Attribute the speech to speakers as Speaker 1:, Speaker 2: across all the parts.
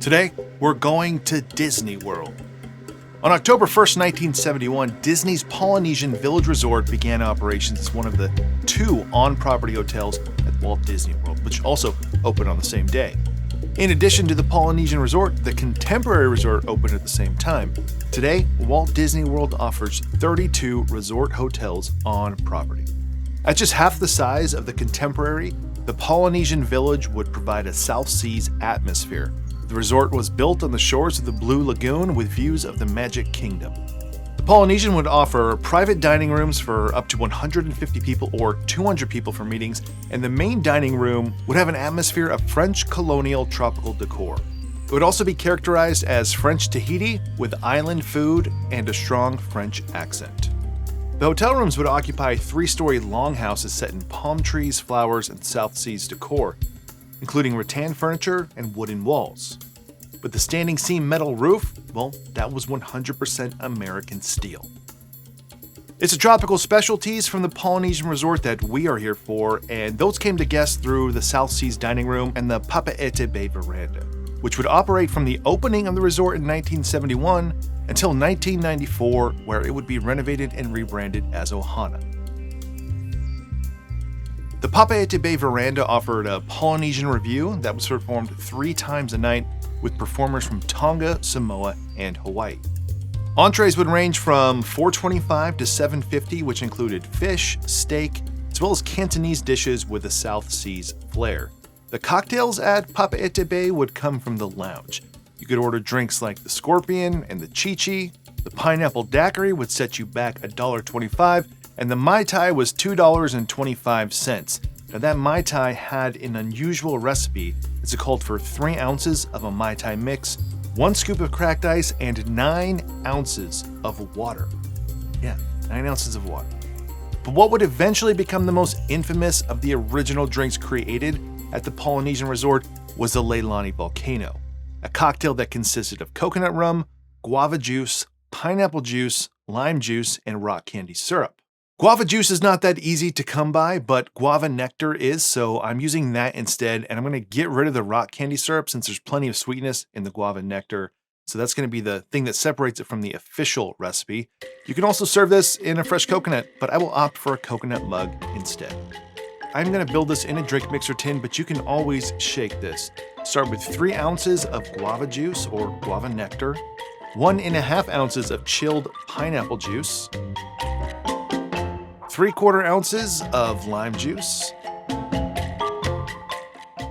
Speaker 1: Today, we're going to Disney World. On October 1st, 1971, Disney's Polynesian Village Resort began operations as one of the two on-property hotels at Walt Disney World, which also opened on the same day. In addition to the Polynesian Resort, the Contemporary Resort opened at the same time. Today, Walt Disney World offers 32 resort hotels on property. At just half the size of the Contemporary, the Polynesian Village would provide a South Seas atmosphere. The resort was built on the shores of the Blue Lagoon with views of the Magic Kingdom. The Polynesian would offer private dining rooms for up to 150 people or 200 people for meetings, and the main dining room would have an atmosphere of French colonial tropical decor. It would also be characterized as French Tahiti with island food and a strong French accent. The hotel rooms would occupy three-story longhouses set in palm trees, flowers, and South Seas decor, including rattan furniture and wooden walls. But the standing seam metal roof, well, that was 100% American steel. It's the tropical specialties from the Polynesian Resort that we are here for, and those came to guests through the South Seas Dining Room and the Papeete Bay Verandah, which would operate from the opening of the resort in 1971 until 1994, where it would be renovated and rebranded as Ohana. The Papeete Bay Verandah offered a Polynesian revue that was performed 3 times a night with performers from Tonga, Samoa, and Hawaii. Entrees would range from $4.25 to $7.50, which included fish, steak, as well as Cantonese dishes with a South Seas flair. The cocktails at Papeete Bay would come from the lounge. You could order drinks like the Scorpion and the Chi-Chi. The Pineapple Daiquiri would set you back $1.25, and the Mai Tai was $2.25. Now that Mai Tai had an unusual recipe as it called for 3 ounces of a Mai Tai mix, 1 scoop of cracked ice, and 9 ounces of water. Yeah, 9 ounces of water. But what would eventually become the most infamous of the original drinks created at the Polynesian Resort was the Lei Lani Volcano, a cocktail that consisted of coconut rum, guava juice, pineapple juice, lime juice, and rock candy syrup. Guava juice is not that easy to come by, but guava nectar is, so I'm using that instead, and I'm going to get rid of the rock candy syrup since there's plenty of sweetness in the guava nectar, so that's going to be the thing that separates it from the official recipe. You can also serve this in a fresh coconut, but I will opt for a coconut mug instead. I'm going to build this in a drink mixer tin, but you can always shake this. Start with 3 ounces of guava juice or guava nectar, 1.5 ounces of chilled pineapple juice, 3/4 ounces of lime juice,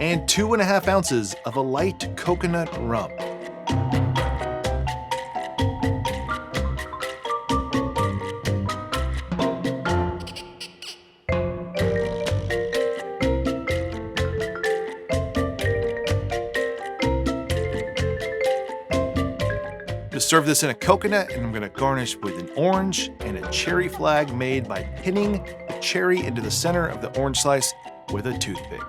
Speaker 1: and 2.5 ounces of a light coconut rum. Just serve this in a coconut, and I'm going to garnish with an orange and a cherry flag made by pinning the cherry into the center of the orange slice with a toothpick.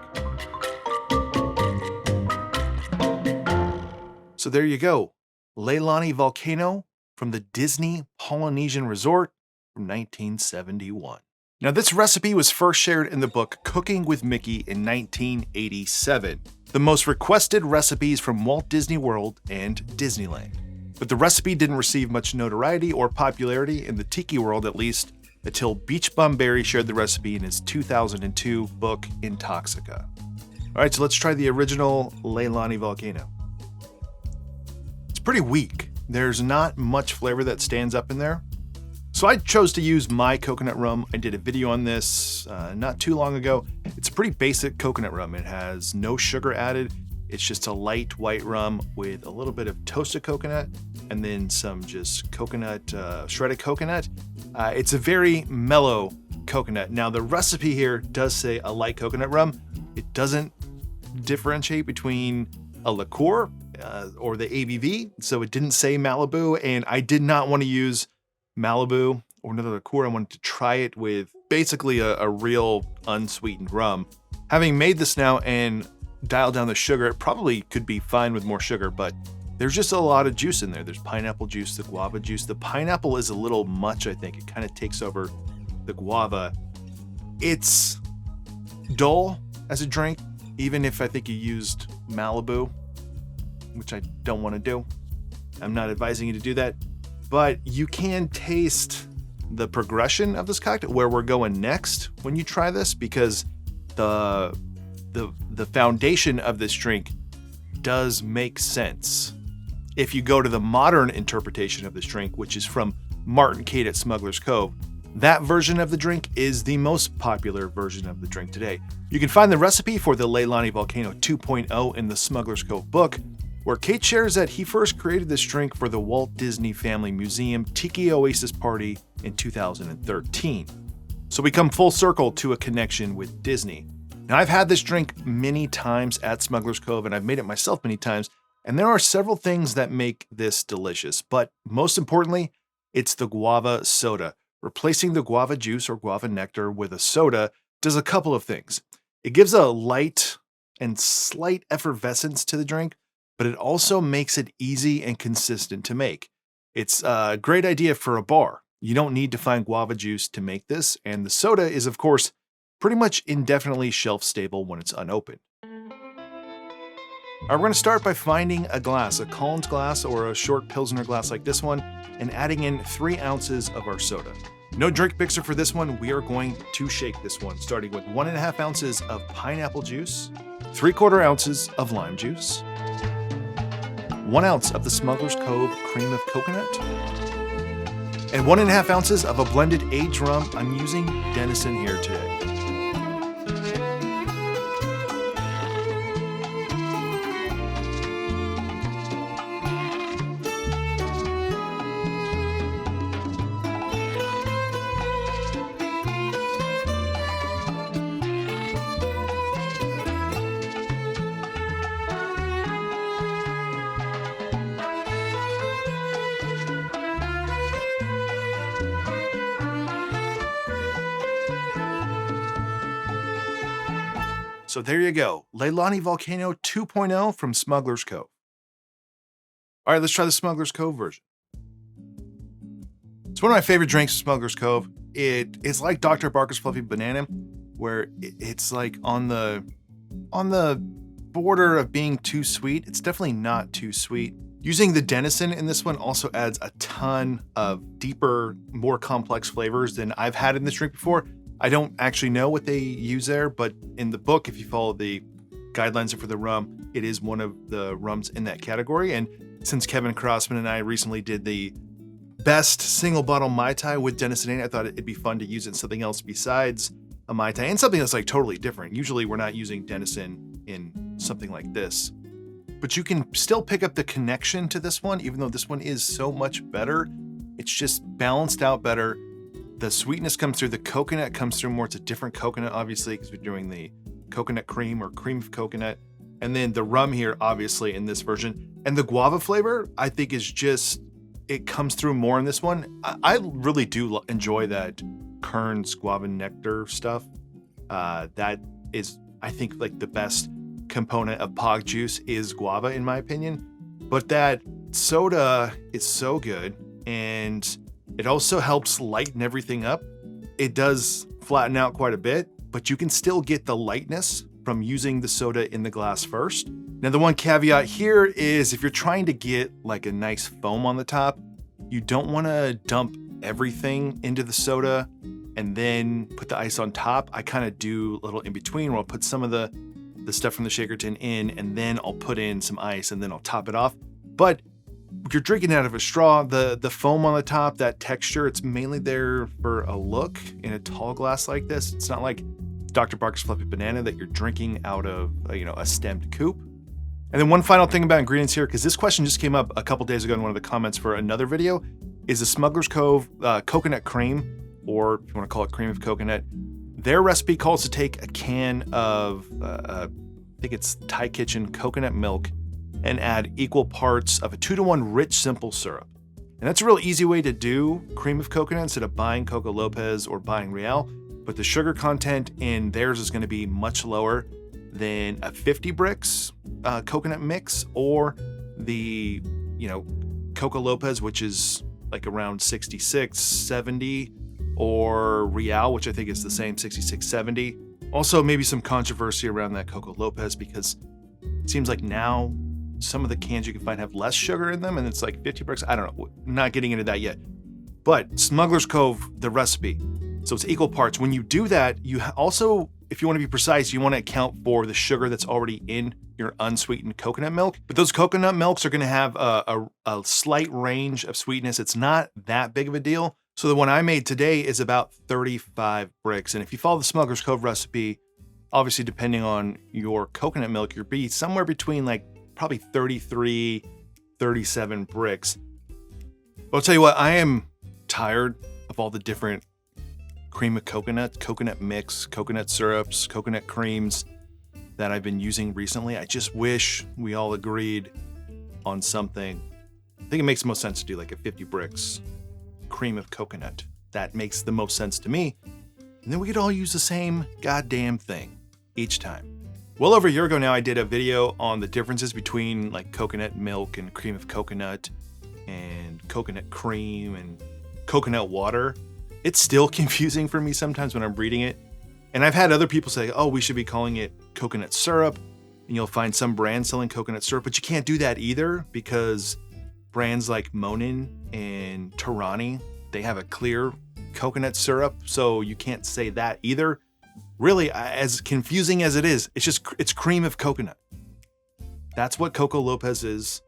Speaker 1: So there you go, Lei Lani Volcano from the Disney Polynesian Resort from 1971. Now this recipe was first shared in the book Cooking with Mickey in 1987, the most requested recipes from Walt Disney World and Disneyland. But the recipe didn't receive much notoriety or popularity in the Tiki world, at least, until Beachbum Berry shared the recipe in his 2002 book Intoxica. Alright, so let's try the original Lei Lani Volcano. It's pretty weak. There's not much flavor that stands up in there. So I chose to use my coconut rum. I did a video on this not too long ago. It's a pretty basic coconut rum. It has no sugar added. It's just a light white rum with a little bit of toasted coconut and then some just coconut, shredded coconut. It's a very mellow coconut. Now the recipe here does say a light coconut rum. It doesn't differentiate between a liqueur or the ABV, so it didn't say Malibu, and I did not want to use Malibu or another liqueur. I wanted to try it with basically a real unsweetened rum. Having made this now and dial down the sugar, it probably could be fine with more sugar, but there's just a lot of juice in there. There's pineapple juice, the guava juice. The pineapple is a little much, I think. It kind of takes over the guava. It's dull as a drink, even if I think you used Malibu. which I don't want to do. I'm not advising you to do that, but you can taste the progression of this cocktail, where we're going next when you try this, because the foundation of this drink does make sense. If you go to the modern interpretation of this drink, which is from Martin Cate at Smuggler's Cove, that version of the drink is the most popular version of the drink today. You can find the recipe for the Lei Lani Volcano 2.0 in the Smuggler's Cove book, where Cate shares that he first created this drink for the Walt Disney Family Museum Tiki Oasis party in 2013. So we come full circle to a connection with Disney. Now, I've had this drink many times at Smuggler's Cove, and I've made it myself many times, and there are several things that make this delicious, but most importantly, it's the guava soda. Replacing the guava juice or guava nectar with a soda does a couple of things. It gives a light and slight effervescence to the drink, but it also makes it easy and consistent to make. It's a great idea for a bar. You don't need to find guava juice to make this, and the soda is, of course, pretty much indefinitely shelf-stable when it's unopened. We're going to start by finding a glass, a Collins glass or a short Pilsner glass like this one, and adding in 3 ounces of our soda. No drink mixer for this one. We are going to shake this one, starting with 1.5 ounces of pineapple juice, 3/4 ounces of lime juice, 1 ounce of the Smuggler's Cove cream of coconut, and 1.5 ounces of a blended aged rum. I'm using Denison here today. So there you go, Lei Lani Volcano 2.0 from Smuggler's Cove. All right, let's try the Smuggler's Cove version. It's one of my favorite drinks, Smuggler's Cove. It's like Dr. Barker's Fluffy Banana, where it's like on the border of being too sweet. It's definitely not too sweet. Using the Denison in this one also adds a ton of deeper, more complex flavors than I've had in this drink before. I don't actually know what they use there, but in the book, if you follow the guidelines for the rum, it is one of the rums in that category. And since Kevin Crossman and I recently did the best single bottle Mai Tai with Denison in it, I thought it'd be fun to use it in something else besides a Mai Tai, and something that's like totally different. Usually we're not using Denison in something like this, but you can still pick up the connection to this one, even though this one is so much better. It's just balanced out better. The sweetness comes through, the coconut comes through more. It's a different coconut, obviously, because we're doing the coconut cream or cream of coconut. And then the rum here, obviously, in this version. And the guava flavor, I think, is just, it comes through more in this one. I really do enjoy that Kern's guava nectar stuff. That is, I think, like the best component of Pog juice is guava, in my opinion. But that soda is so good, and it also helps lighten everything up. It does flatten out quite a bit, but you can still get the lightness from using the soda in the glass first. Now, the one caveat here is if you're trying to get like a nice foam on the top, you don't want to dump everything into the soda and then put the ice on top. I kind of do a little in between where I'll put some of the stuff from the shaker tin in, and then I'll put in some ice, and then I'll top it off. But you're drinking out of a straw, the foam on the top, that texture, it's mainly there for a look in a tall glass like this. It's not like Dr. Barker's Fluffy Banana that you're drinking out of a stemmed coupe. And then one final thing about ingredients here, because this question just came up a couple days ago in one of the comments for another video, is the Smuggler's Cove coconut cream, or if you want to call it cream of coconut. Their recipe calls to take a can of, I think it's Thai Kitchen coconut milk, and add equal parts of a 2-to-1 rich simple syrup. And that's a real easy way to do cream of coconut instead of buying Coco Lopez or buying Real, but the sugar content in theirs is going to be much lower than a 50 bricks coconut mix, or the Coco Lopez, which is like around 66, 70, or Real, which I think is the same, 66, 70. Also, maybe some controversy around that Coco Lopez, because it seems like now some of the cans you can find have less sugar in them, and it's like 50 bricks. I don't know. Not getting into that yet. But Smuggler's Cove, the recipe. So it's equal parts. When you do that, you also, if you want to be precise, you want to account for the sugar that's already in your unsweetened coconut milk. But those coconut milks are going to have a slight range of sweetness. It's not that big of a deal. So the one I made today is about 35 bricks. And if you follow the Smuggler's Cove recipe, obviously depending on your coconut milk, you'll be somewhere between like probably 33, 37 bricks. But I'll tell you what, I am tired of all the different cream of coconut mix, coconut syrups, coconut creams that I've been using recently. I just wish we all agreed on something. I think it makes the most sense to do like a 50 bricks cream of coconut. That makes the most sense to me. And then we could all use the same goddamn thing each time. Well over a year ago now, I did a video on the differences between like coconut milk and cream of coconut and coconut cream and coconut water. It's still confusing for me sometimes when I'm reading it. And I've had other people say, oh, we should be calling it coconut syrup. And you'll find some brands selling coconut syrup, but you can't do that either because brands like Monin and Tarani, they have a clear coconut syrup. So you can't say that either. Really, as confusing as it is, it's cream of coconut. That's what Coco Lopez is.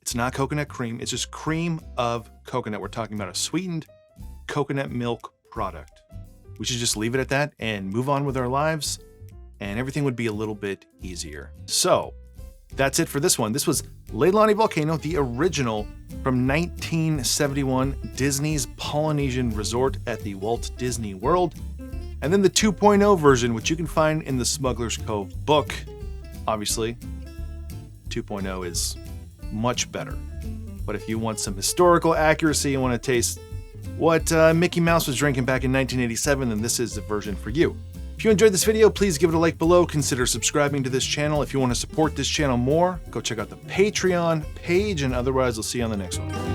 Speaker 1: It's not coconut cream. It's just cream of coconut. We're talking about a sweetened coconut milk product. We should just leave it at that and move on with our lives, and everything would be a little bit easier. So that's it for this one. This was Lei Lani Volcano, the original from 1971, Disney's Polynesian resort at the Walt Disney World. And then the 2.0 version, which you can find in the Smuggler's Cove book. Obviously, 2.0 is much better. But if you want some historical accuracy and want to taste what Mickey Mouse was drinking back in 1987, then this is the version for you. If you enjoyed this video, please give it a like below. Consider subscribing to this channel. If you want to support this channel more, go check out the Patreon page, and otherwise, I'll see you on the next one.